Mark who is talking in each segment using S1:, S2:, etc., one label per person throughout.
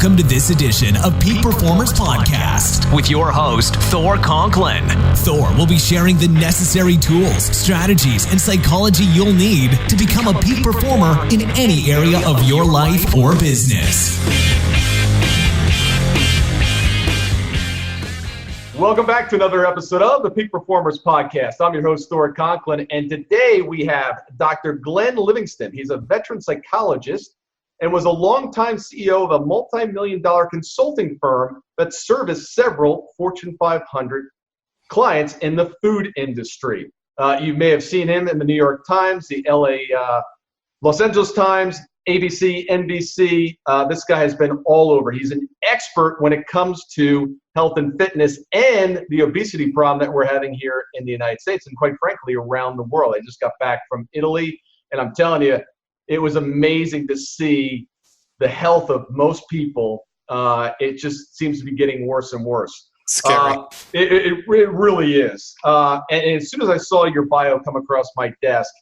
S1: Welcome to this edition of Peak Performers Podcast with your host, Thor Conklin. Thor will be sharing the necessary tools, strategies, and psychology you'll need to become a peak performer in any area of your life or business.
S2: Welcome back to another episode of the Peak Performers Podcast. I'm your host, Thor Conklin, and today we have Dr. Glenn Livingston. He's a veteran psychologist and was a longtime CEO of a multi-million-dollar consulting firm that serviced several Fortune 500 clients in the food industry. You may have seen him in the New York Times, the Los Angeles Times, ABC, NBC. This guy has been all over. He's an expert when it comes to health and fitness and the obesity problem that we're having here in the United States and quite frankly around the world. I just got back from Italy and I'm telling you, it was amazing to see the health of most people. It just seems to be getting worse and worse.
S3: Scary.
S2: It really is. And as soon as I saw your bio come across my desk,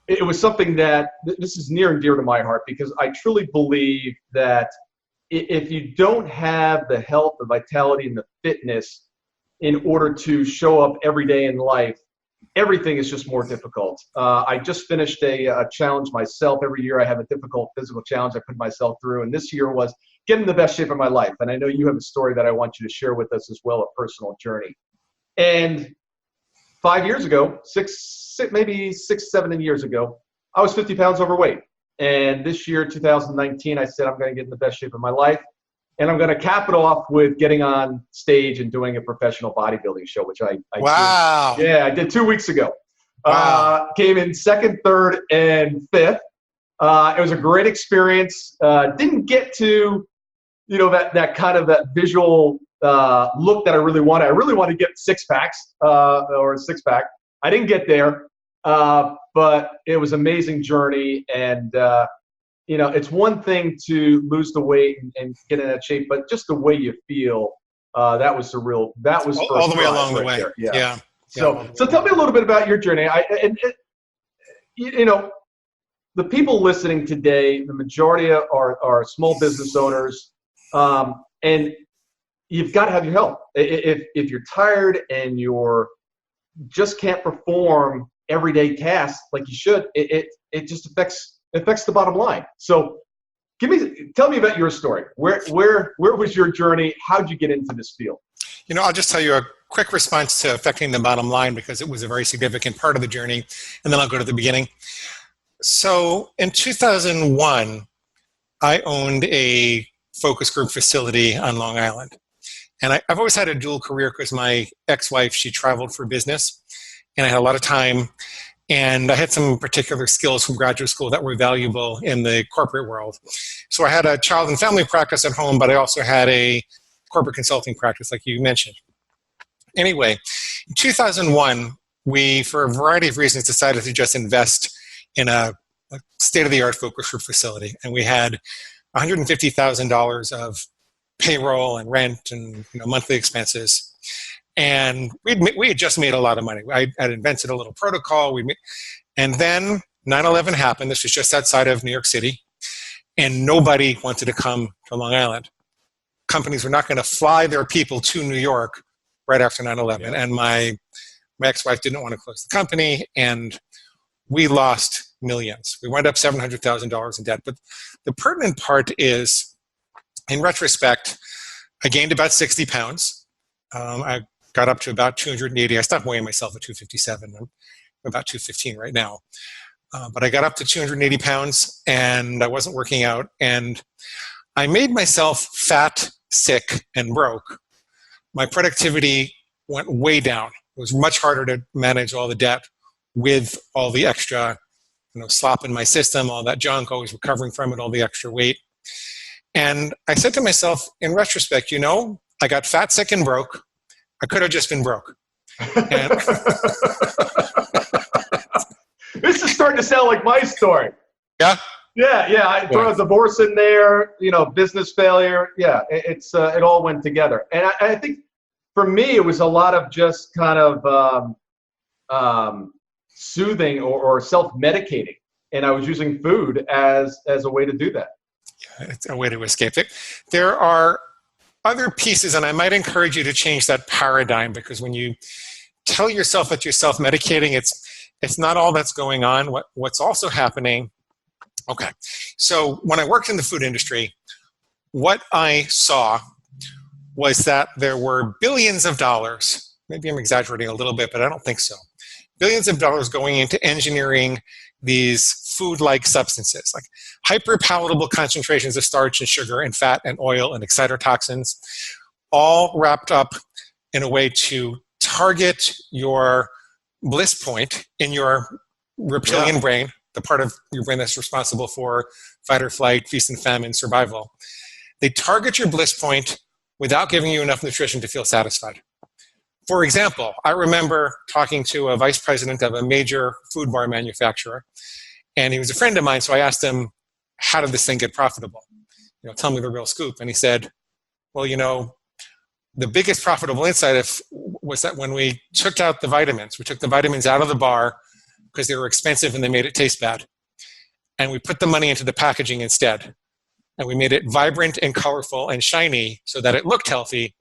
S2: it was something that this is near and dear to my heart because I truly believe that if you don't have the health, the vitality, and the fitness in order to show up every day in life, everything is just more difficult. I just finished a challenge myself. Every year I have a difficult physical challenge I put myself through, and this year was getting the best shape of my life. And I know you have a story that I want you to share with us as well, a personal journey. And 5 years ago, maybe 7 years ago, I was 50 pounds overweight. And this year, 2019, I said I'm going to get in the best shape of my life. And I'm going to cap it off with getting on stage and doing a professional bodybuilding show, which I
S3: wow.
S2: did. Yeah, I did 2 weeks ago.
S3: Wow.
S2: Came in second, third, and fifth. It was a great experience. Didn't get to, that kind of that visual look that I really wanted. I really wanted to get six packs or a six pack. I didn't get there, but it was an amazing journey. And, it's one thing to lose the weight and get in that shape, but just the way you feel, that was all the
S3: way along the way.
S2: There.
S3: Yeah.
S2: So tell me a little bit about your journey. The people listening today, the majority are small business owners, and you've got to have your health. If you're tired and you're just can't perform everyday tasks like you should, it just affects the bottom line. So tell me about your story. Where was your journey? How'd you get into this field?
S3: I'll just tell you a quick response to affecting the bottom line because it was a very significant part of the journey, and then I'll go to the beginning. So in 2001, I owned a focus group facility on Long Island. And I've always had a dual career because my ex-wife, she traveled for business, and I had a lot of time. And I had some particular skills from graduate school that were valuable in the corporate world. So I had a child and family practice at home, but I also had a corporate consulting practice, like you mentioned. Anyway, in 2001, we, for a variety of reasons, decided to just invest in a state-of-the-art focus group facility. And we had $150,000 of payroll and rent and monthly expenses. And we had just made a lot of money. I had invented a little protocol. And then 9/11 happened. This was just outside of New York City. And nobody wanted to come to Long Island. Companies were not going to fly their people to New York right after 9/11. Yeah. And my ex-wife didn't want to close the company. And we lost millions. We wound up $700,000 in debt. But the pertinent part is, in retrospect, I gained about 60 pounds. I got up to about 280. I stopped weighing myself at 257. I'm about 215 right now. But I got up to 280 pounds and I wasn't working out. And I made myself fat, sick, and broke. My productivity went way down. It was much harder to manage all the debt with all the extra, slop in my system, all that junk, always recovering from it, all the extra weight. And I said to myself, in retrospect, I got fat, sick, and broke. I could have just been broke. And
S2: this is starting to sound like my story.
S3: Yeah?
S2: Yeah. I throw a divorce in there, business failure. Yeah, it all went together. And I think for me, it was a lot of just kind of soothing or self-medicating. And I was using food as a way to do that.
S3: It's a way to escape it. There are other pieces, and I might encourage you to change that paradigm, because when you tell yourself that you're self-medicating, it's not all that's going on. What's also happening, okay, so when I worked in the food industry, what I saw was that there were billions of dollars, maybe I'm exaggerating a little bit, but I don't think so, billions of dollars going into engineering these food-like substances, like hyper-palatable concentrations of starch and sugar and fat and oil and excitotoxins, all wrapped up in a way to target your bliss point in your reptilian brain, the part of your brain that's responsible for fight or flight, feast and famine, survival. They target your bliss point without giving you enough nutrition to feel satisfied. For example, I remember talking to a vice president of a major food bar manufacturer, and he was a friend of mine, so I asked him, how did this thing get profitable? Tell me the real scoop. And he said, well, the biggest profitable insight was that when we took out the vitamins, we took the vitamins out of the bar because they were expensive and they made it taste bad. And we put the money into the packaging instead. And we made it vibrant and colorful and shiny so that it looked healthy.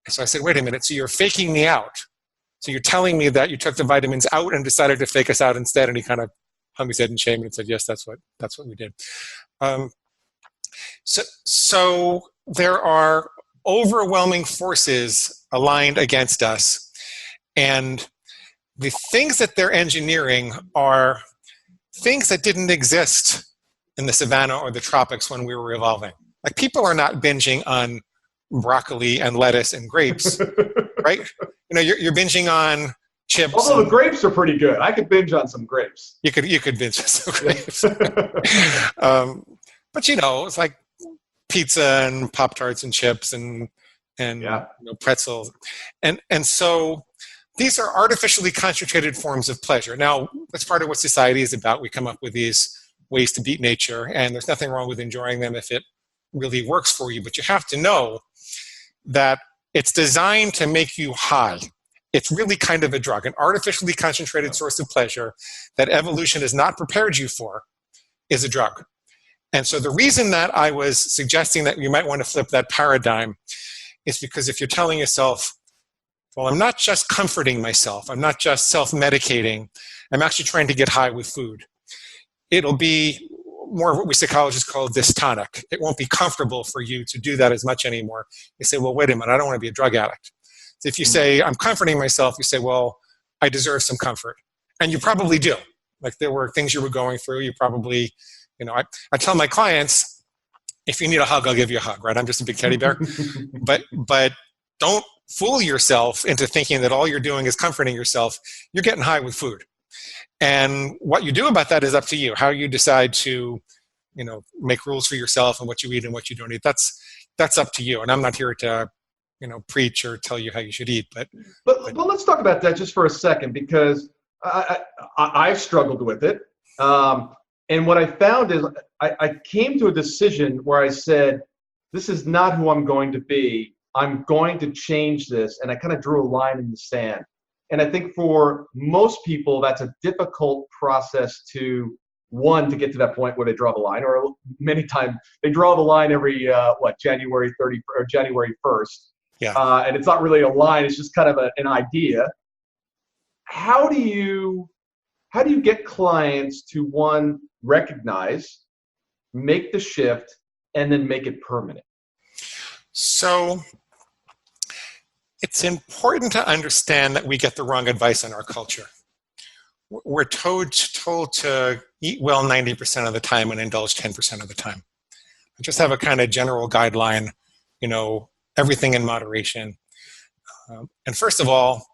S3: So I said, wait a minute, so you're faking me out. So you're telling me that you took the vitamins out and decided to fake us out instead. And he kind of hung his head in shame and said, yes, that's what we did. So there are overwhelming forces aligned against us. And the things that they're engineering are things that didn't exist in the savannah or the tropics when we were evolving. Like, people are not binging on broccoli and lettuce and grapes, right? You're binging on chips.
S2: Although the grapes are pretty good. I could binge on some grapes.
S3: You could binge on some grapes. But it's like pizza and Pop-Tarts and chips and pretzels. And so these are artificially concentrated forms of pleasure. Now, that's part of what society is about. We come up with these ways to beat nature, and there's nothing wrong with enjoying them if it really works for you. But you have to know that it's designed to make you high. It's really kind of a drug, an artificially concentrated source of pleasure that evolution has not prepared you for is a drug. And so the reason that I was suggesting that you might want to flip that paradigm is because if you're telling yourself, well, I'm not just comforting myself, I'm not just self-medicating, I'm actually trying to get high with food, it'll be more of what we psychologists call dystonic. It won't be comfortable for you to do that as much anymore. You say, well, wait a minute, I don't want to be a drug addict. So if you say, I'm comforting myself, you say, well, I deserve some comfort. And you probably do. Like, there were things you were going through. You probably, I tell my clients, if you need a hug, I'll give you a hug, right? I'm just a big teddy bear. but don't fool yourself into thinking that all you're doing is comforting yourself. You're getting high with food. And what you do about that is up to you. How you decide to, make rules for yourself and what you eat and what you don't eat. That's up to you. And I'm not here to, preach or tell you how you should eat. But
S2: let's talk about that just for a second, because I've struggled with it. And what I found is I came to a decision where I said, this is not who I'm going to be. I'm going to change this. And I kind of drew a line in the sand. And I think for most people, that's a difficult process to get to that point where they draw the line, or many times they draw the line every, January 30th or January 1st.
S3: Yeah.
S2: And it's not really a line. It's just kind of an idea. How do you get clients to, one, recognize, make the shift, and then make it permanent?
S3: So it's important to understand that we get the wrong advice in our culture. We're told to eat well 90% of the time and indulge 10% of the time. I just have a kind of general guideline, everything in moderation. And first of all,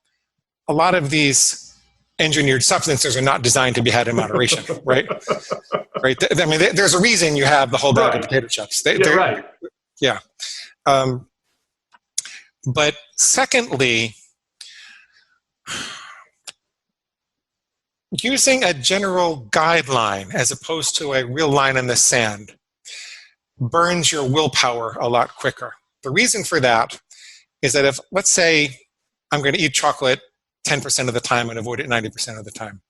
S3: a lot of these engineered substances are not designed to be had in moderation, right? Right. I mean, there's a reason you have the whole bag of potato chips.
S2: Right.
S3: Yeah. But secondly, using a general guideline as opposed to a real line in the sand burns your willpower a lot quicker. The reason for that is that if, let's say, I'm going to eat chocolate 10% of the time and avoid it 90% of the time.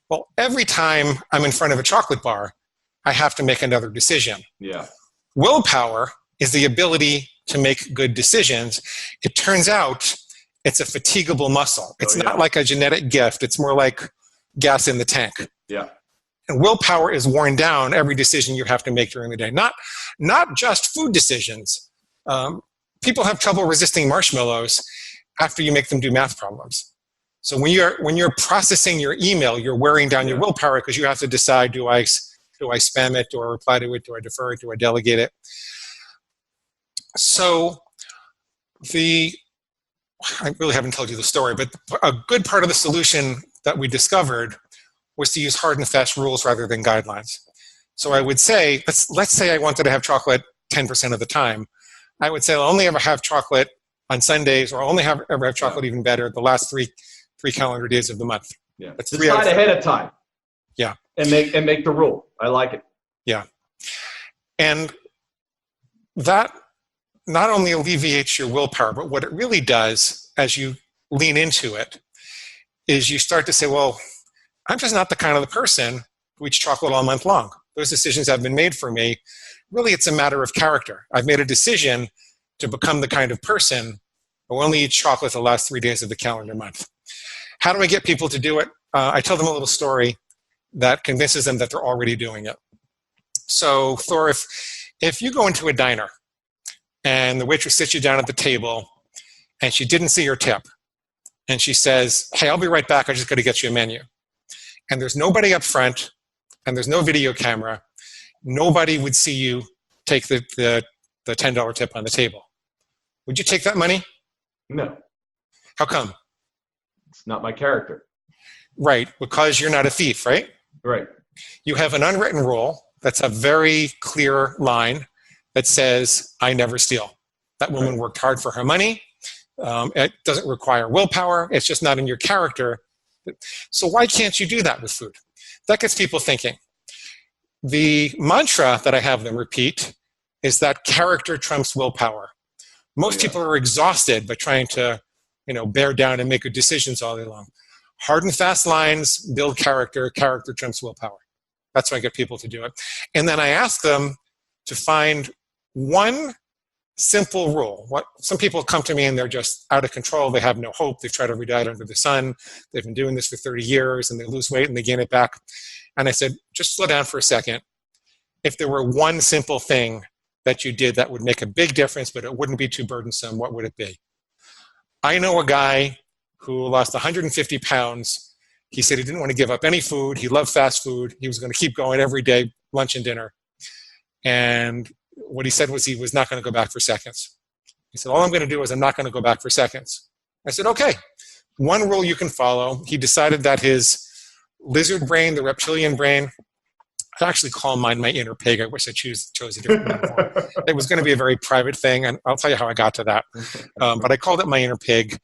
S3: Well, every time I'm in front of a chocolate bar, I have to make another decision.
S2: Yeah.
S3: Willpower is the ability to make good decisions. It turns out it's a fatigable muscle. It's not like a genetic gift. It's more like gas in the tank.
S2: Yeah.
S3: And willpower is worn down every decision you have to make during the day. Not just food decisions. People have trouble resisting marshmallows after you make them do math problems. So when you're processing your email, you're wearing down your willpower because you have to decide, do I spam it? Do I reply to it? Do I defer it? Do I delegate it? So I really haven't told you the story, but a good part of the solution that we discovered was to use hard and fast rules rather than guidelines. So I would say, let's say I wanted to have chocolate 10% of the time. I would say I'll only ever have chocolate on Sundays, or I'll only ever have chocolate, even better, the last three calendar days of the month.
S2: Yeah.
S3: That's
S2: decide ahead of time.
S3: Yeah.
S2: And make the rule. I like it.
S3: Yeah. And that not only alleviates your willpower, but what it really does as you lean into it is you start to say, well, I'm just not the kind of the person who eats chocolate all month long. Those decisions have been made for me. Really, it's a matter of character. I've made a decision to become the kind of person who only eats chocolate the last 3 days of the calendar month. How do I get people to do it? I tell them a little story that convinces them that they're already doing it. So, Thor, if you go into a diner and the waitress sits you down at the table and she didn't see your tip and she says, hey, I'll be right back, I just got to get you a menu. And there's nobody up front and there's no video camera, nobody would see you take the $10 tip on the table. Would you take that money?
S2: No.
S3: How come?
S2: It's not my character.
S3: Right, because you're not a thief, right?
S2: Right.
S3: You have an unwritten rule that's a very clear line that says, I never steal. That woman worked hard for her money. It doesn't require willpower. It's just not in your character. So why can't you do that with food? That gets people thinking. The mantra that I have them repeat is that character trumps willpower. Most people are exhausted by trying to, bear down and make good decisions all day long. Hard and fast lines build character. Character trumps willpower. That's why I get people to do it. And then I ask them to find one simple rule. Some people come to me and they're just out of control. They have no hope. They've tried every diet under the sun. They've been doing this for 30 years and they lose weight and they gain it back. And I said, just slow down for a second. If there were one simple thing that you did that would make a big difference, but it wouldn't be too burdensome, what would it be? I know a guy who lost 150 pounds. He said he didn't want to give up any food. He loved fast food. He was going to keep going every day, lunch and dinner. And what he said was he was not going to go back for seconds. He said, all I'm going to do is I'm not going to go back for seconds. I said, okay, one rule you can follow. He decided that his lizard brain, the reptilian brain, I actually call mine my inner pig. I wish I chose a different name. It was going to be a very private thing, and I'll tell you how I got to that. But I called it my inner pig.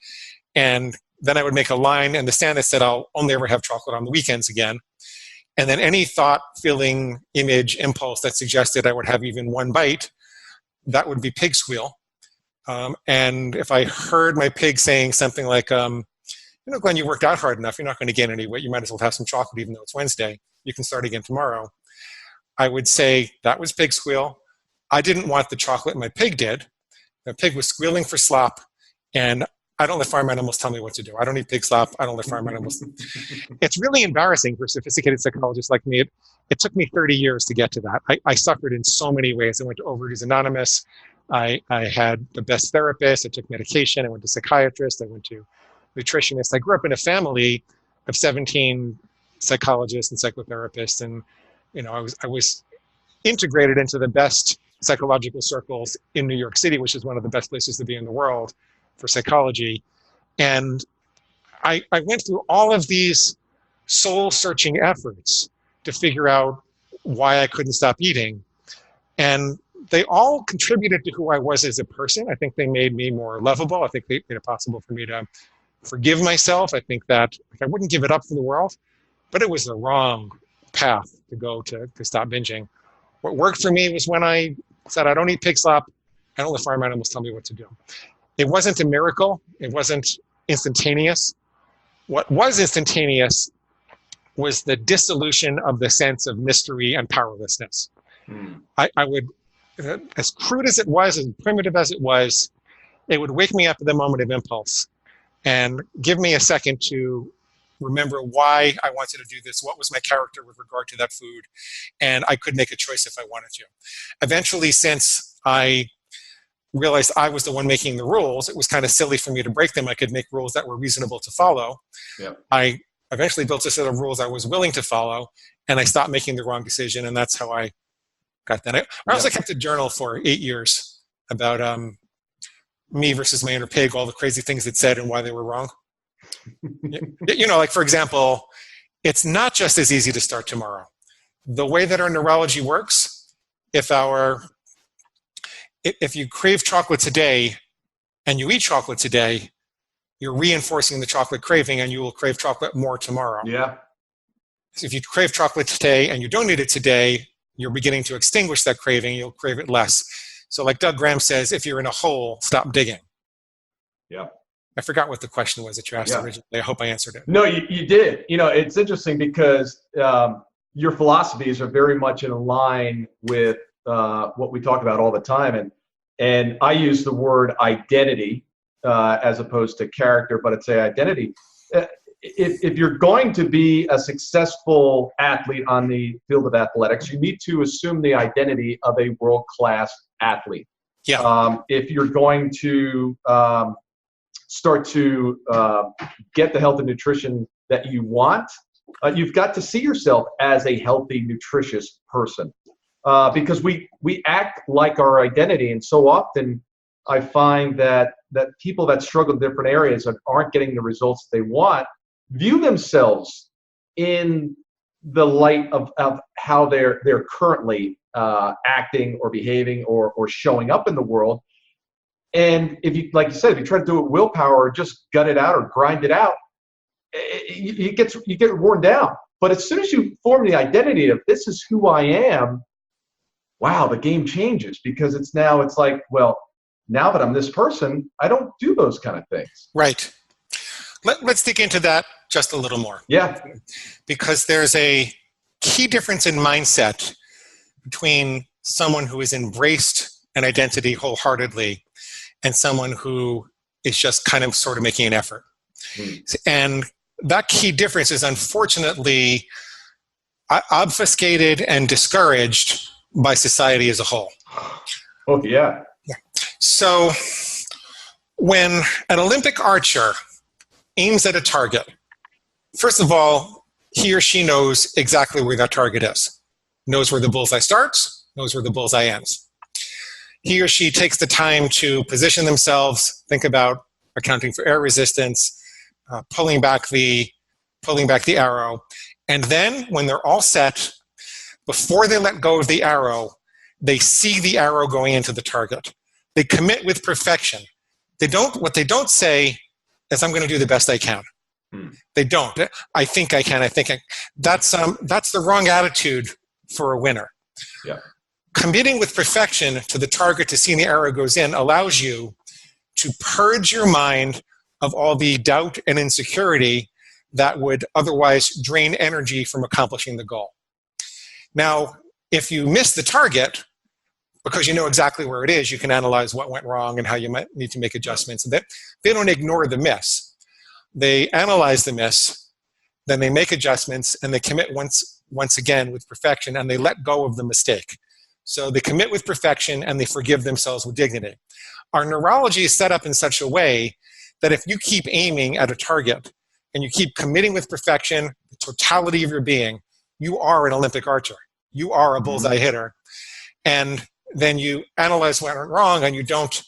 S3: And then I would make a line in the sand that said, I'll only ever have chocolate on the weekends again. And then any thought, feeling, image, impulse that suggested I would have even one bite, that would be pig squeal. And if I heard my pig saying something like, Glenn, you worked out hard enough. You're not going to gain any weight. You might as well have some chocolate even though it's Wednesday. You can start again tomorrow. I would say that was pig squeal. I didn't want the chocolate my pig did. The pig was squealing for slop, and I don't let farm animals tell me what to do. I don't eat pig slop. I don't let farm animals. It's really embarrassing for sophisticated psychologists like me. It took me 30 years to get to that. I suffered in so many ways. I went to Overeaters Anonymous. I had the best therapist. I took medication. I went to psychiatrist. I went to nutritionist. I grew up in a family of 17 psychologists and psychotherapists, and I was integrated into the best psychological circles in New York City, which is one of the best places to be in the world for psychology. And I went through all of these soul-searching efforts to figure out why I couldn't stop eating. And they all contributed to who I was as a person. I think they made me more lovable. I think they made it possible for me to forgive myself. I think that I wouldn't give it up for the world, but it was the wrong path to go to stop binging. What worked for me was when I said, I don't eat pig slop. I don't let farm animals tell me what to do. It wasn't a miracle. It wasn't instantaneous. What was instantaneous was the dissolution of the sense of mystery and powerlessness. I would as crude as it was, as primitive as it was, it would wake me up at the moment of impulse and give me a second to remember why I wanted to do this, what was my character with regard to that food, and I could make a choice if I wanted to. Eventually, since I realized I was the one making the rules, it was kind of silly for me to break them. I could make rules that were reasonable to follow. Yep. I eventually built a set of rules I was willing to follow, and I stopped making the wrong decision, and that's how I got that. I also kept a journal for 8 years about me versus my inner pig, all the crazy things it said and why they were wrong. Like, for example, it's not just as easy to start tomorrow. The way that our neurology works, if you crave chocolate today and you eat chocolate today, you're reinforcing the chocolate craving and you will crave chocolate more tomorrow.
S2: Yeah.
S3: So if you crave chocolate today and you don't eat it today, you're beginning to extinguish that craving, you'll crave it less. So like Doug Graham says, if you're in a hole, stop digging.
S2: Yeah.
S3: I forgot what the question was that you asked originally. I hope I answered it.
S2: No, you did. It's interesting because your philosophies are very much in line with what we talk about all the time. And I use the word identity as opposed to character, but it's identity. If you're going to be a successful athlete on the field of athletics, you need to assume the identity of a world-class athlete.
S3: Yeah.
S2: If you're going to start to get the health and nutrition that you want, you've got to see yourself as a healthy, nutritious person. Because we act like our identity, and so often I find that people that struggle in different areas and aren't getting the results they want view themselves in the light of how they're currently acting or behaving or showing up in the world. And if you, like you said, if you try to do it with willpower or just gut it out or grind it out, you get worn down. But as soon as you form the identity of this is who I am, wow, the game changes, because it's like, well, now that I'm this person, I don't do those kind of things.
S3: Right. Let's dig into that just a little more.
S2: Yeah.
S3: Because there's a key difference in mindset between someone who has embraced an identity wholeheartedly and someone who is just kind of sort of making an effort. And that key difference is unfortunately obfuscated and discouraged by society as a whole.
S2: Oh, yeah.
S3: So when an Olympic archer aims at a target, first of all, he or she knows exactly where that target is. Knows where the bullseye starts, knows where the bullseye ends. He or she takes the time to position themselves, think about accounting for air resistance, pulling back the arrow, and then when they're all set, before they let go of the arrow, they see the arrow going into the target. They commit with perfection. What they don't say is, I'm going to do the best I can. They don't. I think I can. That's the wrong attitude for a winner.
S2: Yeah.
S3: Committing with perfection to the target to seeing the arrow goes in allows you to purge your mind of all the doubt and insecurity that would otherwise drain energy from accomplishing the goal. Now, if you miss the target, because you know exactly where it is, you can analyze what went wrong and how you might need to make adjustments. They don't ignore the miss. They analyze the miss, then they make adjustments, and they commit once again with perfection, and they let go of the mistake. So they commit with perfection, and they forgive themselves with dignity. Our neurology is set up in such a way that if you keep aiming at a target and you keep committing with perfection, the totality of your being, you are an Olympic archer. You are a bullseye hitter. And then you analyze what went wrong, and you don't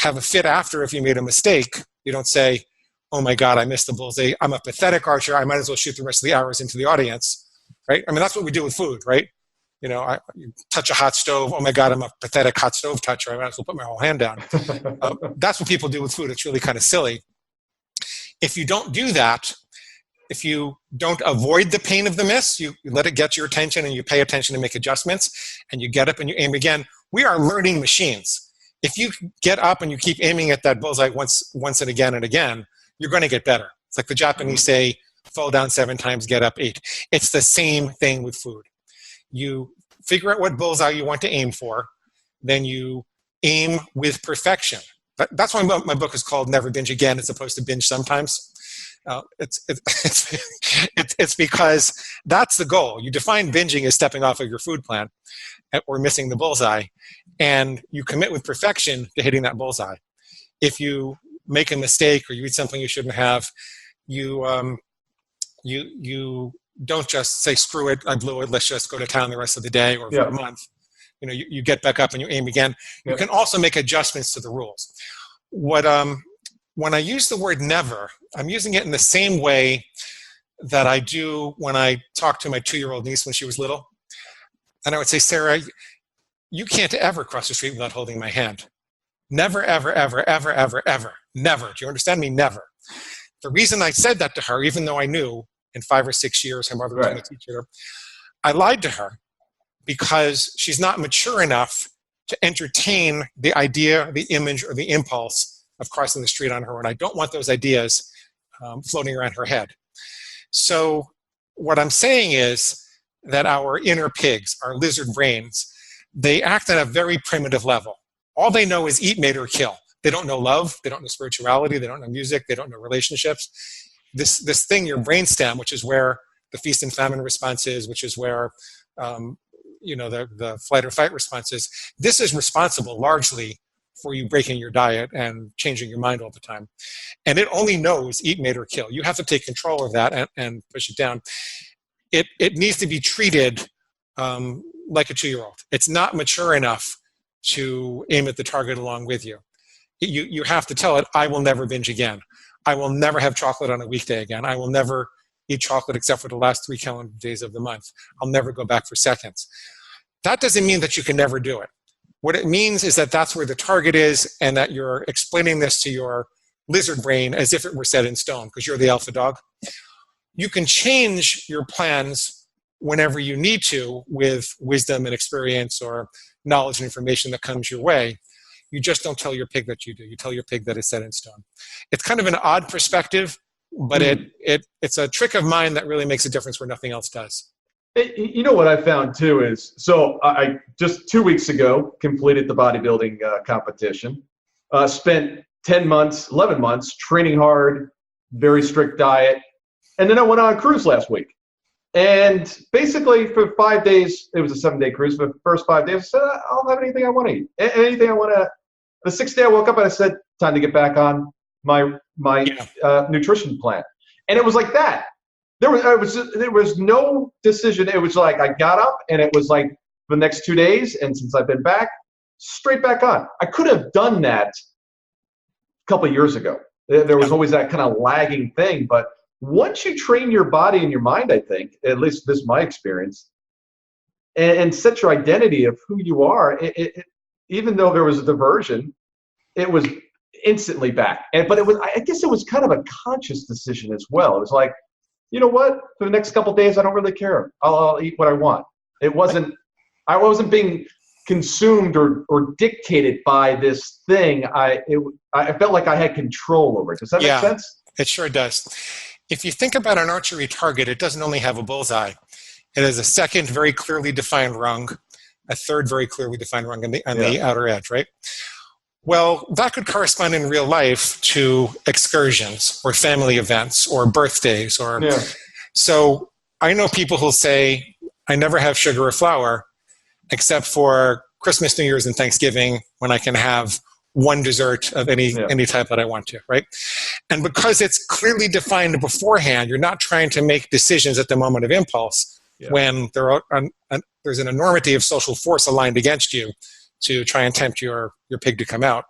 S3: have a fit after if you made a mistake. You don't say, oh my God, I missed the bullseye. I'm a pathetic archer. I might as well shoot the rest of the arrows into the audience, right? I mean, that's what we do with food, right? You touch a hot stove. Oh my God, I'm a pathetic hot stove toucher. I might as well put my whole hand down. That's what people do with food. It's really kind of silly. If you don't do that, if you don't avoid the pain of the miss, you let it get your attention and you pay attention and make adjustments, and you get up and you aim again. We are learning machines. If you get up and you keep aiming at that bullseye once and again, you're going to get better. It's like the Japanese say, fall down 7 times, get up 8. It's the same thing with food. You figure out what bullseye you want to aim for, then you aim with perfection. That's why my book is called Never Binge Again as opposed to Binge Sometimes. It's because that's the goal. You define binging as stepping off of your food plan or missing the bullseye, and you commit with perfection to hitting that bullseye. If you make a mistake or you eat something you shouldn't have, you don't just say, screw it, I blew it, let's just go to town the rest of the day or for a month. You get back up and you aim again. You can also make adjustments to the rules. When I use the word never, I'm using it in the same way that I do when I talk to my 2-year-old niece when she was little. And I would say, Sarah, you can't ever cross the street without holding my hand. Never, ever, ever, ever, ever, ever. Never. Do you understand me? Never. The reason I said that to her, even though I knew in 5 or 6 years her mother was going to teach her, I lied to her because she's not mature enough to entertain the idea, the image, or the impulse of crossing the street on her own. I don't want those ideas floating around her head. So what I'm saying is that our inner pigs, our lizard brains, they act at a very primitive level. All they know is eat, mate, or kill. They don't know love. They don't know spirituality. They don't know music. They don't know relationships. This thing, your brainstem, which is where the feast and famine response is, which is where the flight or fight response is, this is responsible largely for you breaking your diet and changing your mind all the time. And it only knows eat, mate, or kill. You have to take control of that and push it down. It needs to be treated like a 2-year-old. It's not mature enough to aim at the target along with you. You have to tell it, I will never binge again. I will never have chocolate on a weekday again. I will never eat chocolate except for the last 3 calendar days of the month. I'll never go back for seconds. That doesn't mean that you can never do it. What it means is that that's where the target is and that you're explaining this to your lizard brain as if it were set in stone because you're the alpha dog. You can change your plans whenever you need to with wisdom and experience or knowledge and information that comes your way. You just don't tell your pig that you do. You tell your pig that it's set in stone. It's kind of an odd perspective, but it's a trick of mine that really makes a difference where nothing else does.
S2: You know what I found too is, so I just 2 weeks ago completed the bodybuilding competition, spent 11 months training hard, very strict diet. And then I went on a cruise last week. And basically for 5 days, it was a 7-day cruise. For the first 5 days, I said, I'll have anything I want to eat. Anything I want to. The 6th day I woke up and I said, time to get back on my nutrition plan. And it was like that. There was no decision. It was like I got up and it was like the next 2 days. And since I've been back, straight back on. I could have done that a couple of years ago. There was always that kind of lagging thing. But once you train your body and your mind, I think, at least this is my experience, and set your identity of who you are, even though there was a diversion, it was instantly back. But I guess it was kind of a conscious decision as well. It was like, you know what? For the next couple of days, I don't really care. I'll eat what I want. I wasn't being consumed or dictated by this thing. I felt like I had control over it. Does that make sense?
S3: It sure does. If you think about an archery target, it doesn't only have a bullseye. It has a second very clearly defined rung, a third very clearly defined rung on the outer edge, right? Well, that could correspond in real life to excursions or family events or birthdays. So I know people who'll say, I never have sugar or flour except for Christmas, New Year's, and Thanksgiving when I can have one dessert of any type that I want to, right? And because it's clearly defined beforehand, you're not trying to make decisions at the moment of impulse when there's an enormity of social force aligned against you to try and tempt your pig to come out.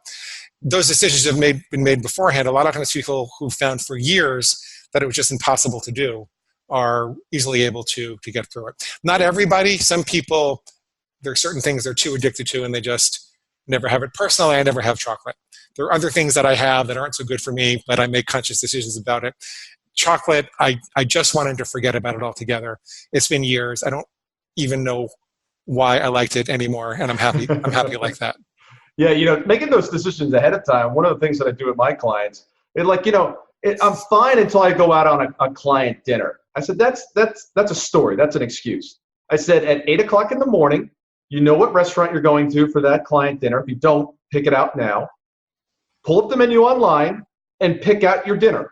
S3: Those decisions have been made beforehand. A lot of times people who found for years that it was just impossible to do are easily able to get through it. Not everybody. Some people, there are certain things they're too addicted to and they just never have it. Personally, I never have chocolate. There are other things that I have that aren't so good for me, but I make conscious decisions about it. Chocolate, I just wanted to forget about it altogether. It's been years. I don't even know why I liked it anymore, and I'm happy like that.
S2: Yeah, making those decisions ahead of time, one of the things that I do with my clients, I'm fine until I go out on a client dinner. I said, that's a story. That's an excuse. I said, at 8 o'clock in the morning, you know what restaurant you're going to for that client dinner. If you don't, pick it out now. Pull up the menu online and pick out your dinner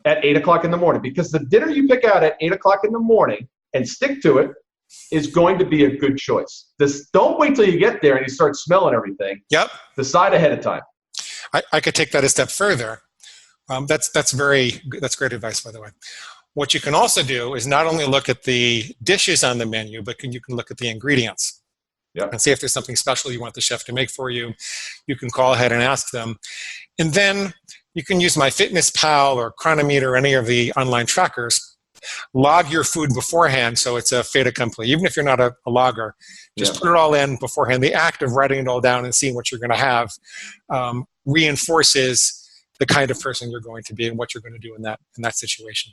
S2: at 8 o'clock in the morning, because the dinner you pick out at 8 o'clock in the morning and stick to it is going to be a good choice. Don't wait till you get there and you start smelling everything.
S3: Yep.
S2: Decide ahead of time.
S3: I could take that a step further. That's great advice, by the way. What you can also do is not only look at the dishes on the menu, but you can look at the ingredients.
S2: Yep.
S3: And see if there's something special you want the chef to make for you. You can call ahead and ask them. And then you can use MyFitnessPal or Chronometer or any of the online trackers. Log your food beforehand so it's a fait accompli. Even if you're not a logger, just put it all in beforehand. The act of writing it all down and seeing what you're going to have reinforces the kind of person you're going to be and what you're going to do in that situation.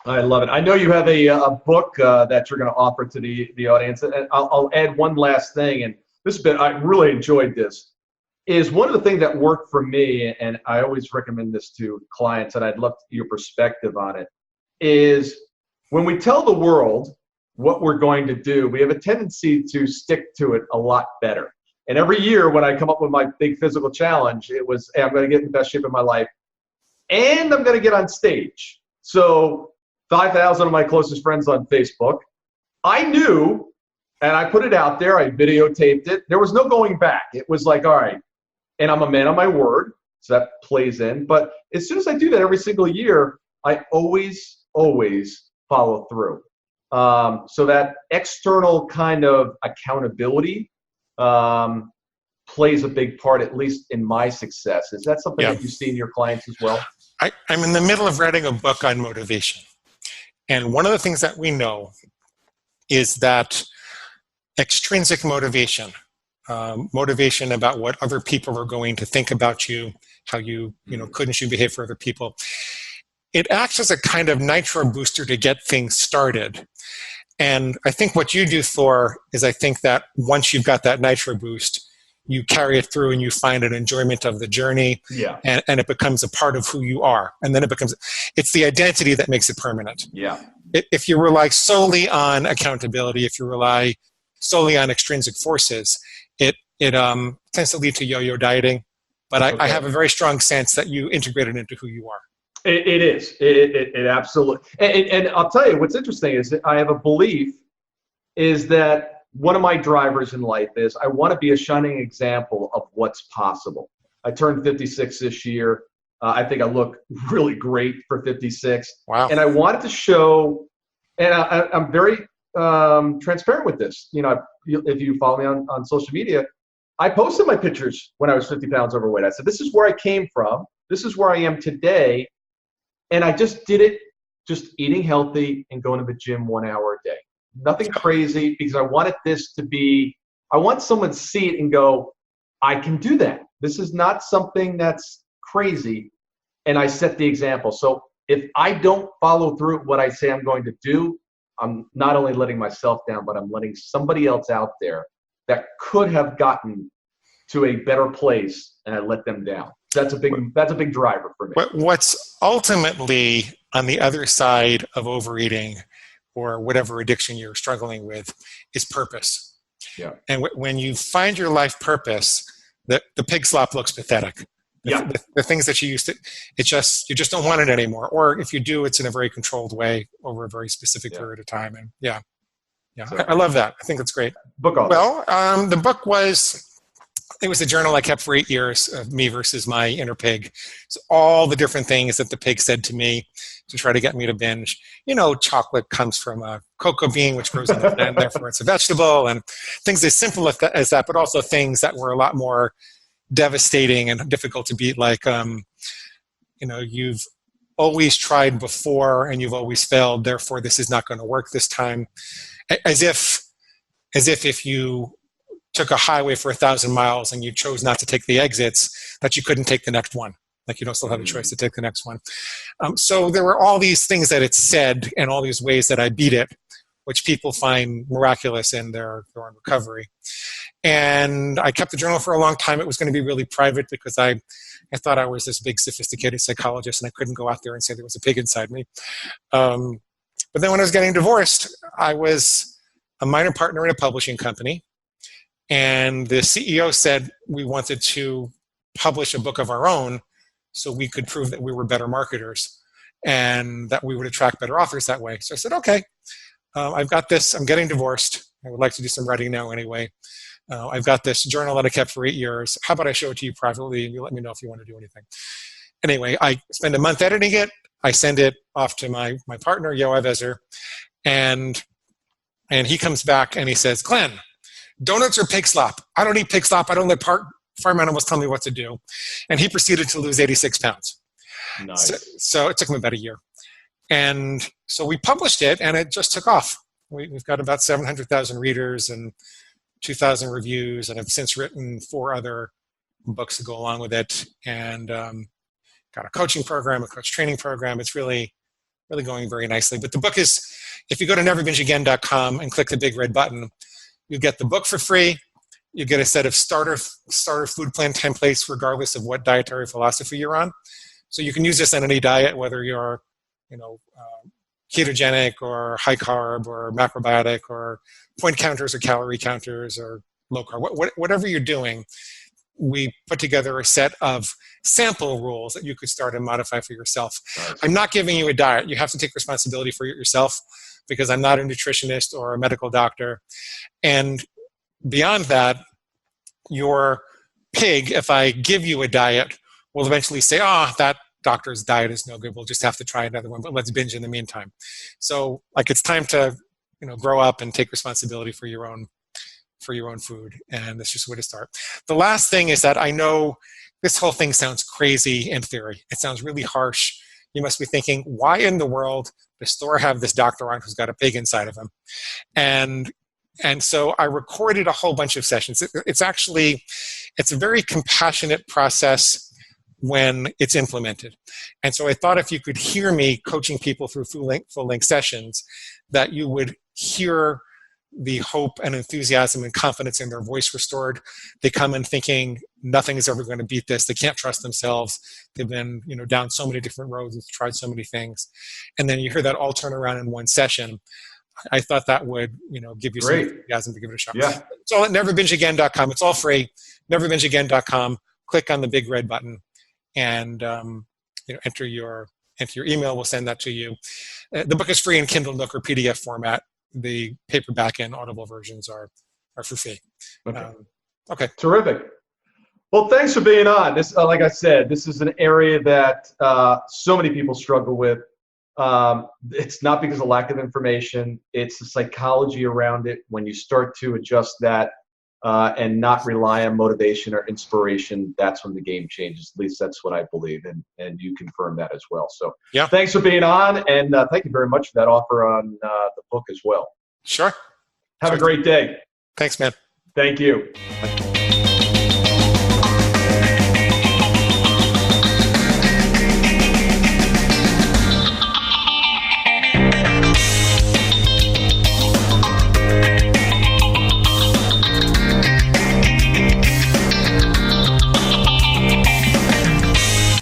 S2: I love it. I know you have a book that you're going to offer to the audience. And I'll add one last thing. And I really enjoyed this. Is one of the things that worked for me, and I always recommend this to clients, and I'd love your perspective on it, is when we tell the world what we're going to do, we have a tendency to stick to it a lot better. And every year when I come up with my big physical challenge, it was, hey, I'm going to get in the best shape of my life, and I'm going to get on stage. So 5,000 of my closest friends on Facebook, I knew, and I put it out there, I videotaped it. There was no going back. It was like, all right, and I'm a man of my word, so that plays in. But as soon as I do that every single year, I always follow through. So that external kind of accountability plays a big part, at least in my success. Is that something that you see in your clients as well?
S3: I'm in the middle of writing a book on motivation. And one of the things that we know is that extrinsic motivation, motivation about what other people are going to think about you, how couldn't you behave for other people, it acts as a kind of nitro booster to get things started. And I think what you do, Thor, is I think that once you've got that nitro boost, you carry it through and you find an enjoyment of the journey, and it becomes a part of who you are. And then it's the identity that makes it permanent.
S2: Yeah.
S3: If you rely solely on accountability, if you rely solely on extrinsic forces, it tends to lead to yo-yo dieting. But I have a very strong sense that you integrate it into who you are.
S2: It is. It absolutely. And I'll tell you, what's interesting is that I have a belief is that one of my drivers in life is I want to be a shining example of what's possible. I turned 56 this year. I think I look really great for 56.
S3: Wow.
S2: And I wanted to show, and I'm very transparent with this. If you follow me on social media, I posted my pictures when I was 50 pounds overweight. I said, this is where I came from. This is where I am today. And I just did it, just eating healthy and going to the gym 1 hour a day. Nothing crazy, because I wanted this to be, I want someone to see it and go, I can do that. This is not something that's crazy. And I set the example. So if I don't follow through what I say I'm going to do, I'm not only letting myself down, but I'm letting somebody else out there that could have gotten to a better place, and I let them down. That's a big driver for me.
S3: What's ultimately on the other side of overeating or whatever addiction you're struggling with is purpose.
S2: Yeah.
S3: And when you find your life purpose, the pig slop looks pathetic. The things that you used to, you just don't want it anymore. Or if you do, it's in a very controlled way over a very specific period of time. And so, I love that. I think that's great.
S2: Book author.
S3: Well, the book was a journal I kept for 8 years of me versus my inner pig. So all the different things that the pig said to me to try to get me to binge. Chocolate comes from a cocoa bean, which grows in the land, therefore it's a vegetable, and things as simple as that, but also things that were a lot more devastating and difficult to beat, like, you've always tried before and you've always failed, therefore this is not going to work this time. As if you took a highway for 1,000 miles and you chose not to take the exits, that you couldn't take the next one. Like you don't still have a choice to take the next one. So there were all these things that it said and all these ways that I beat it, which people find miraculous in their own recovery. And I kept the journal for a long time. It was going to be really private because I thought I was this big sophisticated psychologist and I couldn't go out there and say there was a pig inside me. But then when I was getting divorced, I was a minor partner in a publishing company. And the CEO said we wanted to publish a book of our own so we could prove that we were better marketers and that we would attract better authors that way. So I said, okay, I've got this. I'm getting divorced. I would like to do some writing now anyway. I've got this journal that I kept for 8 years. How about I show it to you privately and you let me know if you want to do anything? Anyway, I spend a month editing it. I send it off to my partner, Yoav Ezer, and he comes back and he says, Glenn, donuts or pig slop? I don't eat pig slop. I don't let farm animals tell me what to do. And he proceeded to lose 86 pounds.
S2: Nice.
S3: So it took him about a year. And so we published it and it just took off. We've got about 700,000 readers and 2,000 reviews, and I've since written 4 other books to go along with it, and got a coaching program, a coach training program. It's really, really going very nicely. But the book is, if you go to neverbingeagain.com and click the big red button, you get the book for free. You get a set of starter food plan templates regardless of what dietary philosophy you're on. So you can use this on any diet, whether you're, ketogenic or high carb or macrobiotic or point counters or calorie counters or low carb, whatever you're doing. We put together a set of sample rules that you could start and modify for yourself. Nice. I'm not giving you a diet. You have to take responsibility for it yourself because I'm not a nutritionist or a medical doctor. And beyond that, your pig, if I give you a diet, will eventually say, that doctor's diet is no good. We'll just have to try another one, but let's binge in the meantime. So it's time to, grow up and take responsibility for your own food. And that's just a way to start. The last thing is that I know this whole thing sounds crazy in theory. It sounds really harsh. You must be thinking, why in the world does Thor have this doctor on who's got a pig inside of him? And so I recorded a whole bunch of sessions. It's a very compassionate process when it's implemented. And so I thought if you could hear me coaching people through full-length sessions, that you would hear the hope and enthusiasm and confidence in their voice restored. They come in thinking nothing is ever going to beat this. They can't trust themselves. They've been, down so many different roads and tried so many things. And then you hear that all turn around in one session. I thought that would, give you some enthusiasm to give it a shot.
S2: Yeah.
S3: It's all at neverbingeagain.com. It's all free. Neverbingeagain.com. Click on the big red button and enter your email. We'll send that to you. The book is free in Kindle, Nook, or PDF format. The paperback and Audible versions are for free. Okay.
S2: Terrific. Well, thanks for being on. This, like I said, this is an area that so many people struggle with. It's not because of lack of information. It's the psychology around it. When you start to adjust that and not rely on motivation or inspiration, that's when the game changes. At least that's what I believe, and you confirm that as well. So
S3: yeah,
S2: thanks for being on, and thank you very much for that offer on the book as well.
S3: Sure.
S2: Have a great day.
S3: Thanks, man.
S2: Thank you.